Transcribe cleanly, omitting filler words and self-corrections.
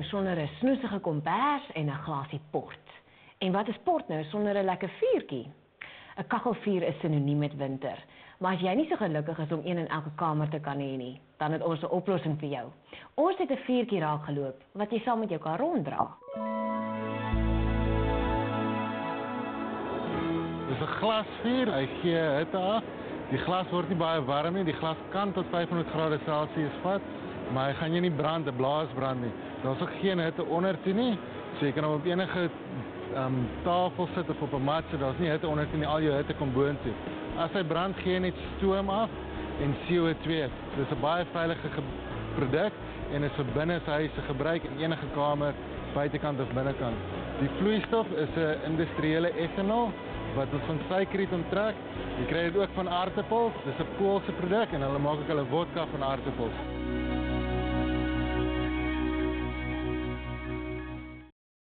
Sonder 'n snoesige kombers en 'n glasie port. En wat is port nou sonder 'n lekker vuurtjie? 'n Kaggelvuur is sinoniem met winter. Maar as jy nie so gelukkig is om een in elke kamer te kan hê nie, dan het ons 'n oplossing vir jou. Ons het 'n vuurtjie raakgeloop wat jy saam met jou kan ronddra. Dis 'n glasvuur, hy gee hitte af. Die glas word nie baie warm nie. Die glas kan tot 500 grade Celsius vat, maar hy gaan jy nie brand, 'n blaas brand nie. Daar's ook geen hitte onder toe nie. So jy kan hom op enige tafel sit of op 'n mat sit. Daar's nie hitte onder toe nie, al jou hitte kom boontoe. As hy brand, gee hy net stoom af en CO2. Dis 'n baie veilige produk en is vir binnehuise gebruik in enige kamer, buitekant of binnekant. Die vloeistof is 'n industriële etanol wat ons van suikerriet onttrek. Jy kry dit ook van aardappels. Dis 'n Poolse produk en hulle maak ook hulle vodka van aardappels.